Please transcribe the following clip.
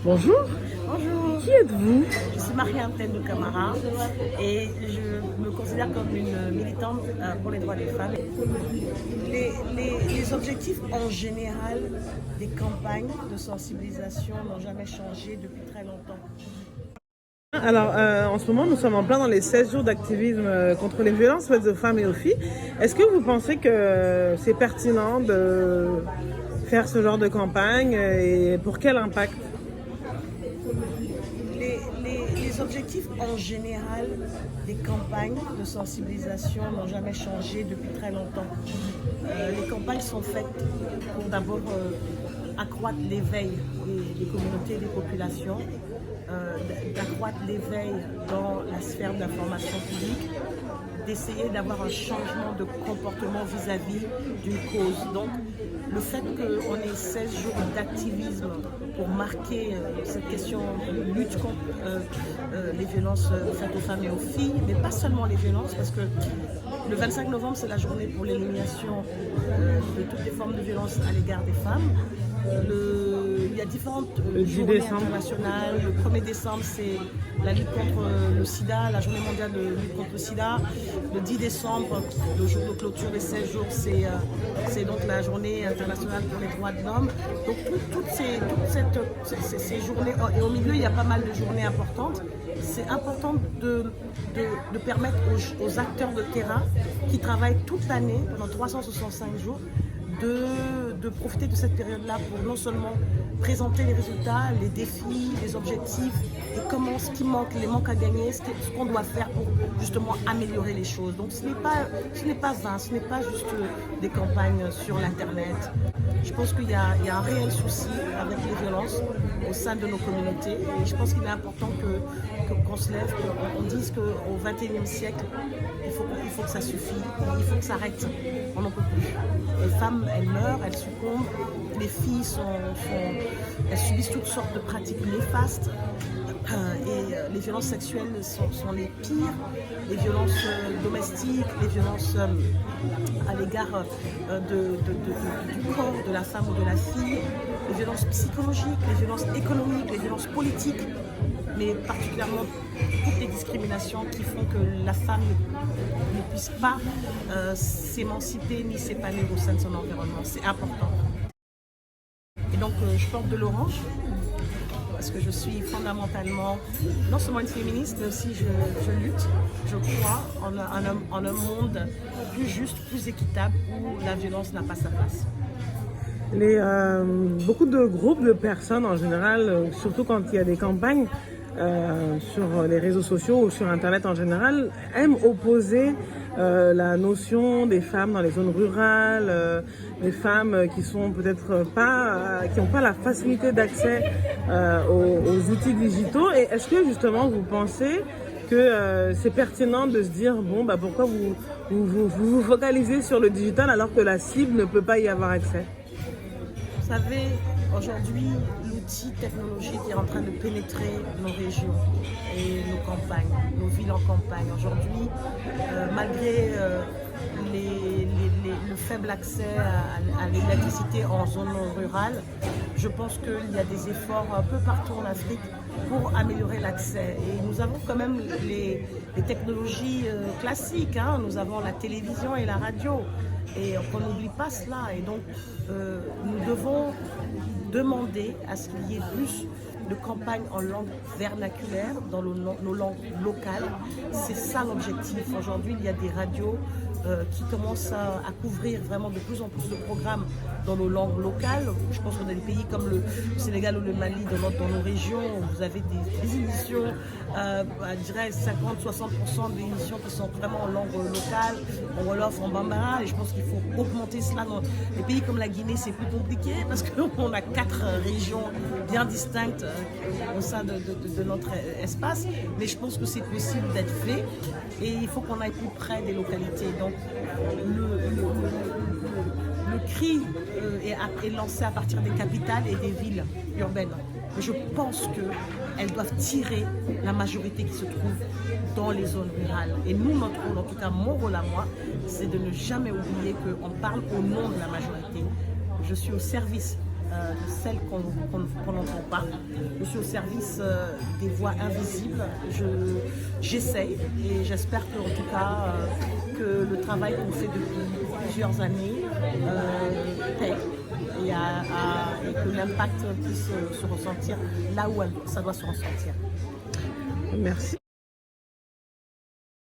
Bonjour, Bonjour, qui êtes-vous? je suis Marie-Antoine Camara et je me considère comme une militante pour les droits des femmes. Les objectifs en général des campagnes de sensibilisation n'ont jamais changé depuis très longtemps. Alors, en ce moment, nous sommes en plein dans les 16 jours d'activisme contre les violences faites aux femmes et aux filles. Est-ce que vous pensez que c'est pertinent de faire ce genre de campagne et pour quel impact? Les objectifs en général des campagnes de sensibilisation n'ont jamais changé depuis très longtemps. Les campagnes sont faites pour d'abord accroître l'éveil des communautés et des populations, d'accroître l'éveil dans la sphère de l'information publique, d'essayer d'avoir un changement de comportement vis-à-vis d'une cause. Donc, le fait qu'on ait 16 jours d'activisme pour marquer cette question de lutte contre les violences faites aux femmes et aux filles, mais pas seulement les violences, parce que le 25 novembre, c'est la journée pour l'élimination de toutes les formes de violence à l'égard des femmes. Il y a différentes journées internationales. Le 1er décembre, c'est la lutte contre le sida, la journée mondiale de lutte contre le sida. Le 10 décembre, le jour de clôture des 16 jours, c'est donc la journée internationale pour les droits de l'homme. Donc toutes ces journées, et au milieu, il y a pas mal de journées importantes. C'est important de permettre aux acteurs de terrain qui travaillent toute l'année, pendant 365 jours, de profiter de cette période-là pour non seulement présenter les résultats, les défis, les objectifs et comment ce qui manque, les manques à gagner, ce qu'on doit faire pour justement améliorer les choses. Donc ce n'est pas vain, ce n'est pas juste des campagnes sur l'internet. Je pense qu'il y a un réel souci avec les violences au sein de nos communautés et je pense qu'il est important qu'on se lève, qu'on dise qu'au XXIe siècle, il faut que ça suffit, il faut que ça arrête, on n'en peut plus. Les femmes, elles meurent, elles succombent, les filles elles subissent toutes sortes de pratiques néfastes et les violences sexuelles sont les pires, les violences domestiques, les violences à l'égard du corps de la femme ou de la fille, les violences psychologiques, les violences économiques, les violences politiques, mais particulièrement toutes les discriminations qui font que la femme ne puisse pas s'émanciper ni s'épanouir au sein de son environnement. C'est important. Et donc je porte de l'orange parce que je suis fondamentalement non seulement une féministe, mais aussi je lutte, je crois en un monde plus juste, plus équitable où la violence n'a pas sa place. Beaucoup de groupes de personnes en général, surtout quand il y a des campagnes sur les réseaux sociaux ou sur Internet en général, aiment opposer la notion des femmes dans les zones rurales, les femmes qui sont peut-être pas, qui n'ont pas la facilité d'accès aux outils digitaux. Et est-ce que justement vous pensez que c'est pertinent de se dire bon bah pourquoi vous focalisez sur le digital alors que la cible ne peut pas y avoir accès? Vous savez, aujourd'hui, l'outil technologique est en train de pénétrer nos régions et nos campagnes, nos villes en campagne. Aujourd'hui, malgré le faible accès à l'électricité en zone rurale, je pense qu'il y a des efforts un peu partout en Afrique pour améliorer l'accès. Et nous avons quand même les technologies classiques, hein. Nous avons la télévision et la radio. Et on n'oublie pas cela. Et donc, nous devons demander à ce qu'il y ait plus de campagnes en langue vernaculaire, dans nos langues locales. C'est ça l'objectif. Aujourd'hui, il y a des radios qui commencent à couvrir vraiment de plus en plus de programmes dans nos langues locales. Je pense qu'on a des pays comme le Sénégal ou le Mali dans nos régions où vous avez des émissions, je dirais 50-60% des émissions qui sont vraiment en langue locale, en Wolof, en Bambara, et je pense qu'il faut augmenter cela. Dans les pays comme la Guinée, c'est plus compliqué parce qu'on a 4 régions bien distinctes au sein de notre espace, mais je pense que c'est possible d'être fait et il faut qu'on aille plus près des localités. Donc le cri est lancé à partir des capitales et des villes urbaines. Mais je pense qu'elles doivent tirer la majorité qui se trouve dans les zones rurales. Et nous, notre rôle, en tout cas mon rôle à moi, c'est de ne jamais oublier qu'on parle au nom de la majorité. Je suis au service de celles qu'on n'entend pas. Je suis au service des voix invisibles. J'essaye et j'espère qu'en tout cas que le travail qu'on fait depuis plusieurs années paie et que l'impact puisse se ressentir là où ça doit se ressentir. Merci.